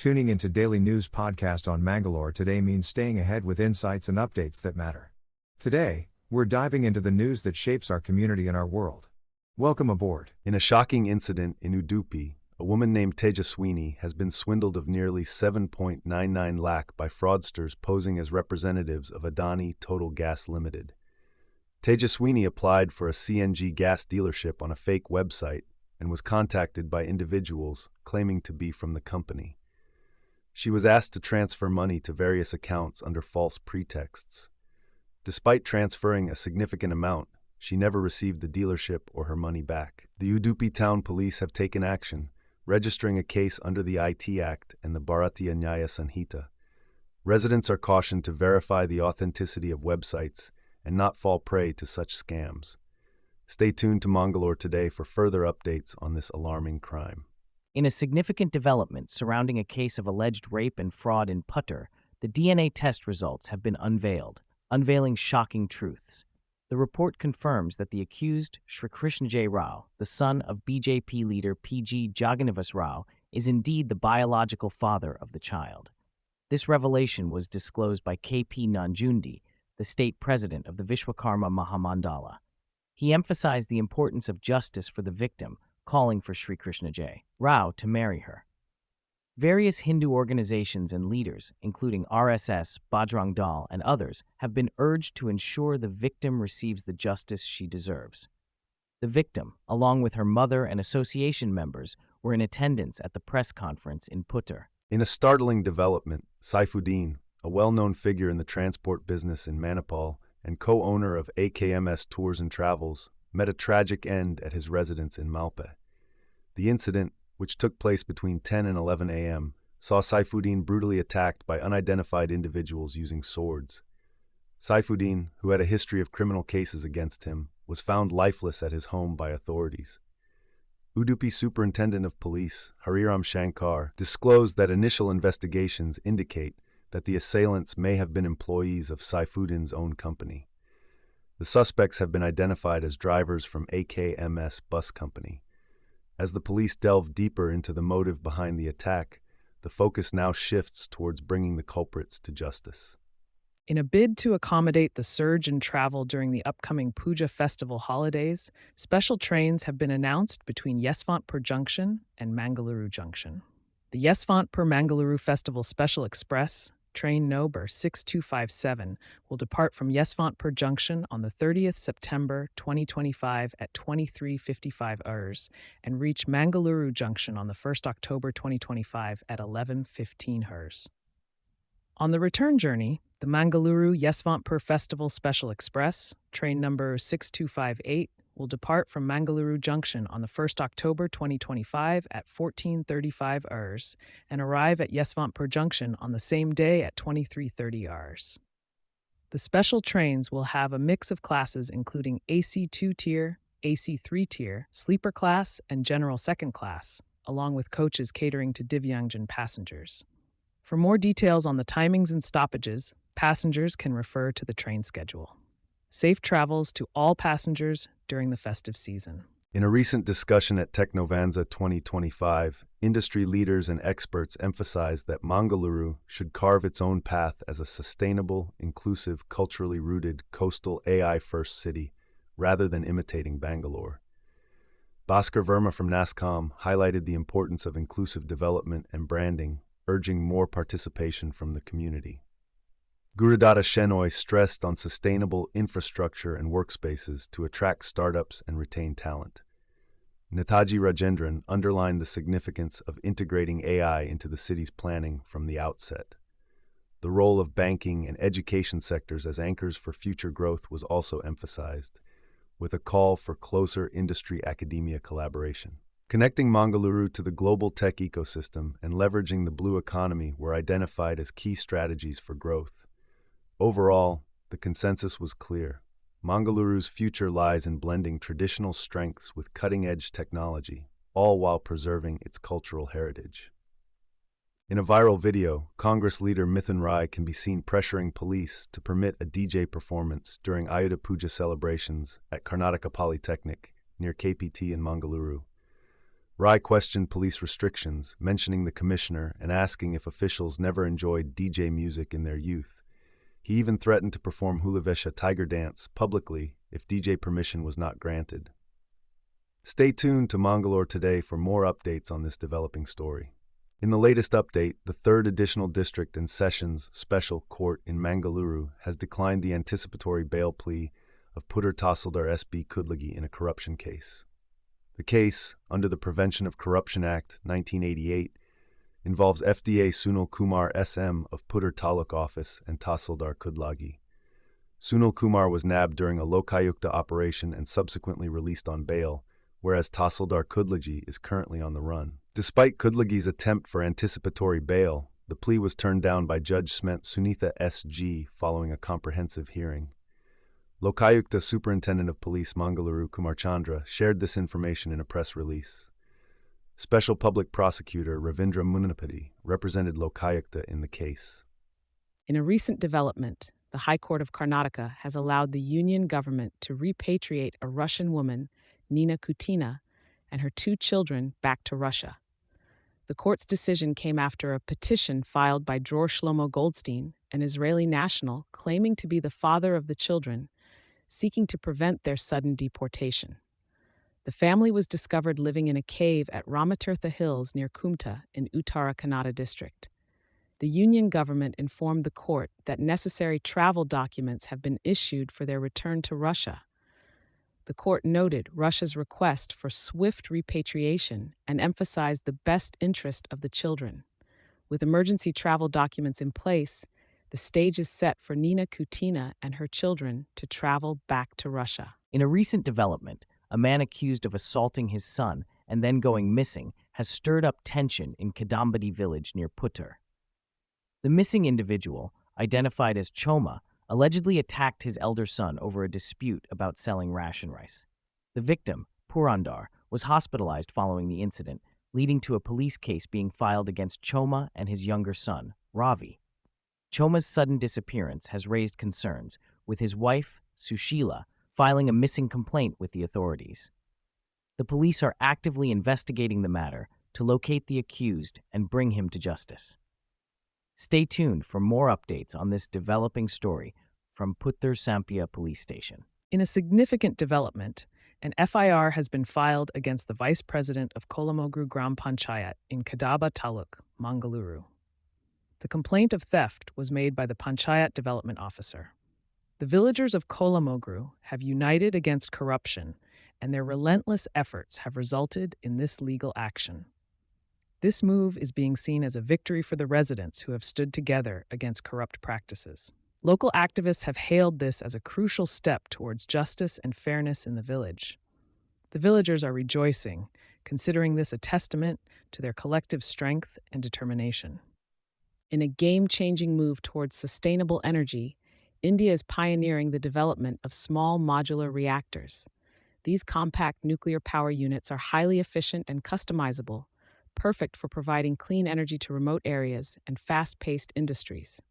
Tuning into Daily News Podcast on Mangalore today means staying ahead with insights and updates that matter. Today, we're diving into the news that shapes our community and our world. Welcome aboard. In a shocking incident in Udupi, a woman named Tejaswini has been swindled of nearly 7.99 lakh by fraudsters posing as representatives of Adani Total Gas Limited. Tejaswini applied for a CNG gas dealership on a fake website and was contacted by individuals claiming to be from the company. She was asked to transfer money to various accounts under false pretexts. Despite transferring a significant amount, she never received the dealership or her money back. The Udupi town police have taken action, registering a case under the IT Act and the Bharatiya Nyaya Sanhita. Residents are cautioned to verify the authenticity of websites and not fall prey to such scams. Stay tuned to Mangalore today for further updates on this alarming crime. In a significant development surrounding a case of alleged rape and fraud in Puttur, the DNA test results have been unveiled, unveiling shocking truths. The report confirms that the accused, Sri Krishna J. Rao, the son of BJP leader P.G. Jagannath Rao, is indeed the biological father of the child. This revelation was disclosed by K.P. Nanjundi, the state president of the Vishwakarma Mahamandala. He emphasized the importance of justice for the victim, calling for Sri Krishna J. Rao to marry her. Various Hindu organizations and leaders, including RSS, Bajrang Dal, and others, have been urged to ensure the victim receives the justice she deserves. The victim, along with her mother and association members, were in attendance at the press conference in Puttur. In a startling development, Saifuddin, a well-known figure in the transport business in Manipal and co-owner of AKMS Tours and Travels, met a tragic end at his residence in Malpe. The incident, which took place between 10 and 11 a.m., saw Saifuddin brutally attacked by unidentified individuals using swords. Saifuddin, who had a history of criminal cases against him, was found lifeless at his home by authorities. Udupi Superintendent of Police, Hariram Shankar, disclosed that initial investigations indicate that the assailants may have been employees of Saifuddin's own company. The suspects have been identified as drivers from AKMS Bus Company. As the police delve deeper into the motive behind the attack, the focus now shifts towards bringing the culprits to justice. In a bid to accommodate the surge in travel during the upcoming Puja festival holidays, special trains have been announced between Yeswantpur Junction and Mangaluru Junction. The Yeswantpur Mangaluru Festival Special Express, train number 6257, will depart from Yeswantpur Junction on the 30th September 2025 at 23:55 hours and reach Mangaluru Junction on the 1st October 2025 at 11:15 hours. On the return journey, the Mangaluru Yeswantpur Festival Special Express, train number 6258, will depart from Mangaluru Junction on the 1st October 2025 at 14:35 hours and arrive at Yeswantpur Junction on the same day at 23:30 hours. The special trains will have a mix of classes including AC 2-tier, AC 3-tier, sleeper class, and general second class, along with coaches catering to Divyangjan passengers. For more details on the timings and stoppages, passengers can refer to the train schedule. Safe travels to all passengers during the festive season. In a recent discussion at Technovanza 2025, industry leaders and experts emphasized that Mangaluru should carve its own path as a sustainable, inclusive, culturally rooted, coastal AI-first city, rather than imitating Bangalore. Bhaskar Verma from NASCOM highlighted the importance of inclusive development and branding, urging more participation from the community. Gurudatta Shenoy stressed on sustainable infrastructure and workspaces to attract startups and retain talent. Netaji Rajendran underlined the significance of integrating AI into the city's planning from the outset. The role of banking and education sectors as anchors for future growth was also emphasized, with a call for closer industry-academia collaboration. Connecting Mangaluru to the global tech ecosystem and leveraging the blue economy were identified as key strategies for growth. Overall, the consensus was clear. Mangaluru's future lies in blending traditional strengths with cutting-edge technology, all while preserving its cultural heritage. In a viral video, Congress leader Mithun Rai can be seen pressuring police to permit a DJ performance during Ayudha Puja celebrations at Karnataka Polytechnic near KPT in Mangaluru. Rai questioned police restrictions, mentioning the commissioner and asking if officials never enjoyed DJ music in their youth. He even threatened to perform Hulavesha tiger dance publicly if DJ permission was not granted. Stay tuned to Mangalore today for more updates on this developing story. In the latest update, the 3rd Additional District and Sessions Special Court in Mangaluru has declined the anticipatory bail plea of Puttur Tahsildar S.B. Kudlagi in a corruption case. The case, under the Prevention of Corruption Act 1988, involves FDA Sunil Kumar SM of Puttur Taluk Office and Tahsildar Kudlagi. Sunil Kumar was nabbed during a Lokayukta operation and subsequently released on bail, whereas Tahsildar Kudlagi is currently on the run. Despite Kudlagi's attempt for anticipatory bail, the plea was turned down by Judge Sment Sunitha S.G. following a comprehensive hearing. Lokayukta Superintendent of Police Mangaluru Kumarchandra shared this information in a press release. Special Public Prosecutor Ravindra Munipati represented Lokayukta in the case. In a recent development, the High Court of Karnataka has allowed the union government to repatriate a Russian woman, Nina Kutina, and her 2 children back to Russia. The court's decision came after a petition filed by Dror Shlomo Goldstein, an Israeli national claiming to be the father of the children, seeking to prevent their sudden deportation. The family was discovered living in a cave at Ramatirtha Hills near Kumta in Uttara Kannada district. The union government informed the court that necessary travel documents have been issued for their return to Russia. The court noted Russia's request for swift repatriation and emphasized the best interest of the children. With emergency travel documents in place, the stage is set for Nina Kutina and her children to travel back to Russia. In a recent development, a man accused of assaulting his son and then going missing has stirred up tension in Kadambadi village near Puttur. The missing individual, identified as Choma, allegedly attacked his elder son over a dispute about selling ration rice. The victim, Purandar, was hospitalized following the incident, leading to a police case being filed against Choma and his younger son, Ravi. Choma's sudden disappearance has raised concerns, with his wife, Sushila, filing a missing complaint with the authorities. The police are actively investigating the matter to locate the accused and bring him to justice. Stay tuned for more updates on this developing story from Puttur Sampia Police Station. In a significant development, an FIR has been filed against the vice president of Kolamogru Gram Panchayat in Kadaba Taluk, Mangaluru. The complaint of theft was made by the Panchayat development officer. The villagers of Kolamogru have united against corruption, and their relentless efforts have resulted in this legal action. This move is being seen as a victory for the residents who have stood together against corrupt practices. Local activists have hailed this as a crucial step towards justice and fairness in the village. The villagers are rejoicing, considering this a testament to their collective strength and determination. In a game-changing move towards sustainable energy, India is pioneering the development of small modular reactors. These compact nuclear power units are highly efficient and customizable, perfect for providing clean energy to remote areas and fast-paced industries.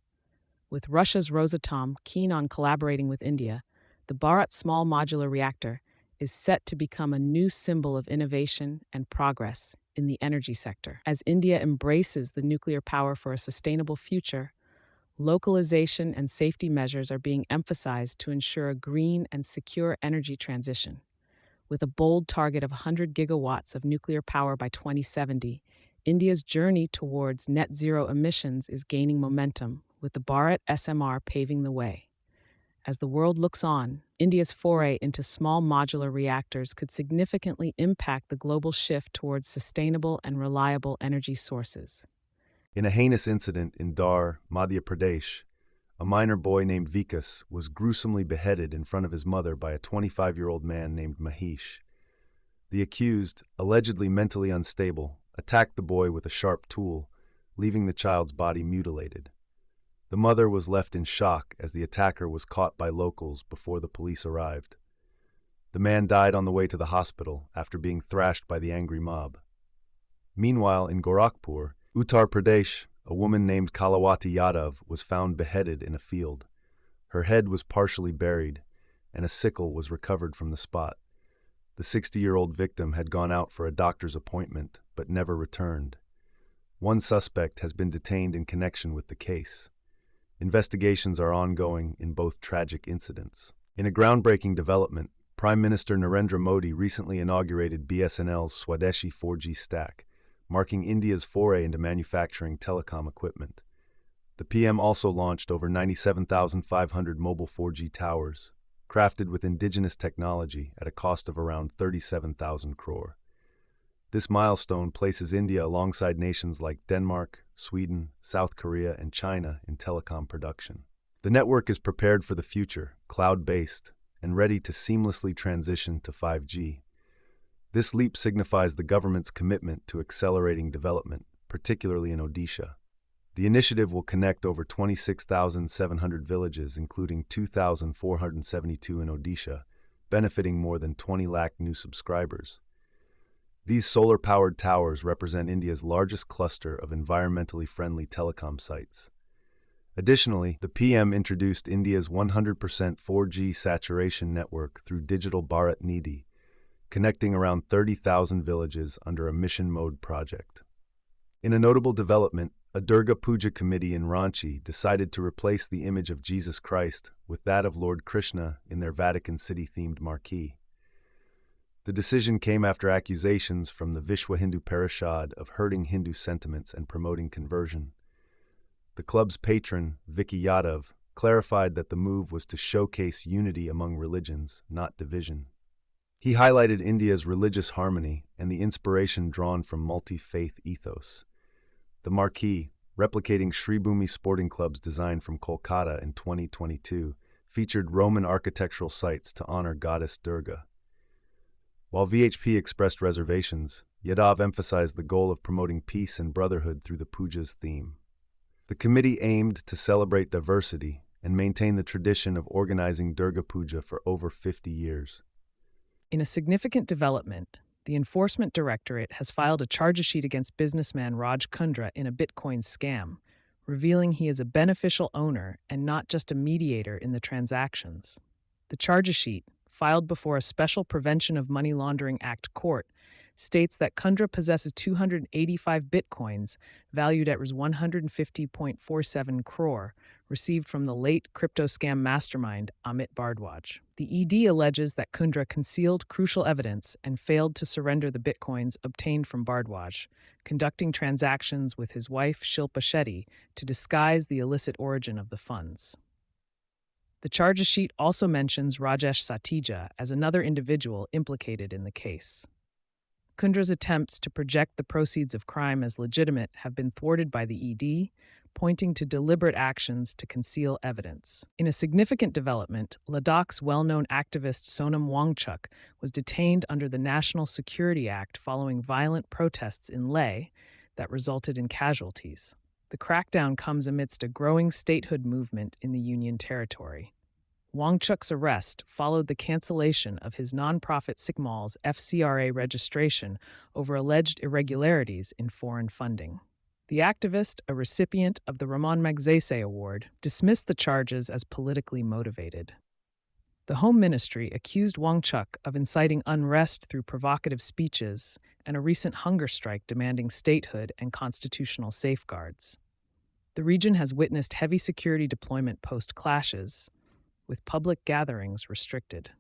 With Russia's Rosatom keen on collaborating with India, the Bharat Small Modular Reactor is set to become a new symbol of innovation and progress in the energy sector. As India embraces the nuclear power for a sustainable future, localization and safety measures are being emphasized to ensure a green and secure energy transition. With a bold target of 100 gigawatts of nuclear power by 2070, India's journey towards net zero emissions is gaining momentum, with the Bharat SMR paving the way. As the world looks on, India's foray into small modular reactors could significantly impact the global shift towards sustainable and reliable energy sources. In a heinous incident in Dar, Madhya Pradesh, a minor boy named Vikas was gruesomely beheaded in front of his mother by a 25-year-old man named Mahesh. The accused, allegedly mentally unstable, attacked the boy with a sharp tool, leaving the child's body mutilated. The mother was left in shock as the attacker was caught by locals before the police arrived. The man died on the way to the hospital after being thrashed by the angry mob. Meanwhile, in Gorakhpur, Uttar Pradesh, a woman named Kalawati Yadav was found beheaded in a field. Her head was partially buried, and a sickle was recovered from the spot. The 60-year-old victim had gone out for a doctor's appointment but never returned. One suspect has been detained in connection with the case. Investigations are ongoing in both tragic incidents. In a groundbreaking development, Prime Minister Narendra Modi recently inaugurated BSNL's Swadeshi 4G stack, marking India's foray into manufacturing telecom equipment. The PM also launched over 97,500 mobile 4G towers, crafted with indigenous technology at a cost of around 37,000 crore. This milestone places India alongside nations like Denmark, Sweden, South Korea, and China in telecom production. The network is prepared for the future, cloud-based, and ready to seamlessly transition to 5G. This leap signifies the government's commitment to accelerating development, particularly in Odisha. The initiative will connect over 26,700 villages, including 2,472 in Odisha, benefiting more than 20 lakh new subscribers. These solar-powered towers represent India's largest cluster of environmentally friendly telecom sites. Additionally, the PM introduced India's 100% 4G saturation network through Digital Bharat Nidhi, connecting around 30,000 villages under a mission mode project. In a notable development, a Durga Puja committee in Ranchi decided to replace the image of Jesus Christ with that of Lord Krishna in their Vatican City-themed marquee. The decision came after accusations from the Vishwa Hindu Parishad of hurting Hindu sentiments and promoting conversion. The club's patron, Vicky Yadav, clarified that the move was to showcase unity among religions, not division. He highlighted India's religious harmony and the inspiration drawn from multi-faith ethos. The marquee, replicating Shribhumi Sporting Club's design from Kolkata in 2022, featured Roman architectural sites to honor goddess Durga. While VHP expressed reservations, Yadav emphasized the goal of promoting peace and brotherhood through the puja's theme. The committee aimed to celebrate diversity and maintain the tradition of organizing Durga Puja for over 50 years. In a significant development, the Enforcement Directorate has filed a charge sheet against businessman Raj Kundra in a Bitcoin scam, revealing he is a beneficial owner and not just a mediator in the transactions. The charge sheet, filed before a Special Prevention of Money Laundering Act court, states that Kundra possesses 285 bitcoins valued at 150.47 crore, received from the late crypto scam mastermind Amit Bhardwaj. The ED alleges that Kundra concealed crucial evidence and failed to surrender the bitcoins obtained from Bhardwaj, conducting transactions with his wife Shilpa Shetty to disguise the illicit origin of the funds. The charge sheet also mentions Rajesh Satija as another individual implicated in the case. Kundra's attempts to project the proceeds of crime as legitimate have been thwarted by the ED, pointing to deliberate actions to conceal evidence. In a significant development, Ladakh's well-known activist Sonam Wangchuk was detained under the National Security Act following violent protests in Leh that resulted in casualties. The crackdown comes amidst a growing statehood movement in the Union Territory. Wangchuk's arrest followed the cancellation of his nonprofit Sikmal's FCRA registration over alleged irregularities in foreign funding. The activist, a recipient of the Ramon Magsaysay Award, dismissed the charges as politically motivated. The Home Ministry accused Wangchuk of inciting unrest through provocative speeches and a recent hunger strike demanding statehood and constitutional safeguards. The region has witnessed heavy security deployment post-clashes, with public gatherings restricted.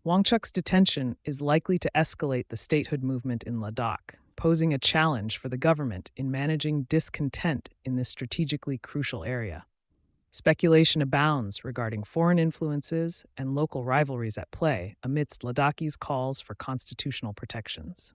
Wangchuk's detention is likely to escalate the statehood movement in Ladakh, posing a challenge for the government in managing discontent in this strategically crucial area. Speculation abounds regarding foreign influences and local rivalries at play amidst Ladakhis' calls for constitutional protections.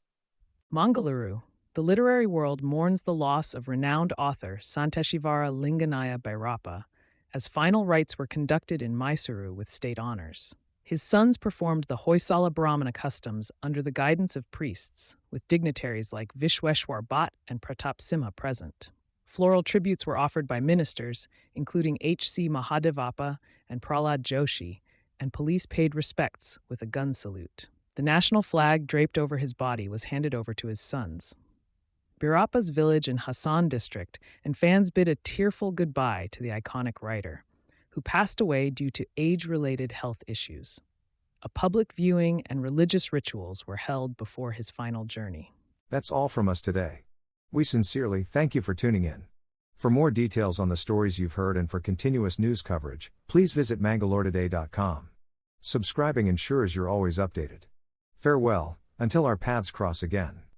Mangaluru. The literary world mourns the loss of renowned author Santeshivara Linganaya Bhairappa, as final rites were conducted in Mysuru with state honors. His sons performed the Hoysala Brahmana customs under the guidance of priests, with dignitaries like Vishweshwar Bhatt and Pratap Simha present. Floral tributes were offered by ministers, including H.C. Mahadevappa and Prahlad Joshi, and police paid respects with a gun salute. The national flag draped over his body was handed over to his sons. Bhairappa's village in Hassan district, and fans bid a tearful goodbye to the iconic writer, who passed away due to age-related health issues. A public viewing and religious rituals were held before his final journey. That's all from us today. We sincerely thank you for tuning in. For more details on the stories you've heard and for continuous news coverage, please visit mangaloretoday.com. Subscribing ensures you're always updated. Farewell, until our paths cross again.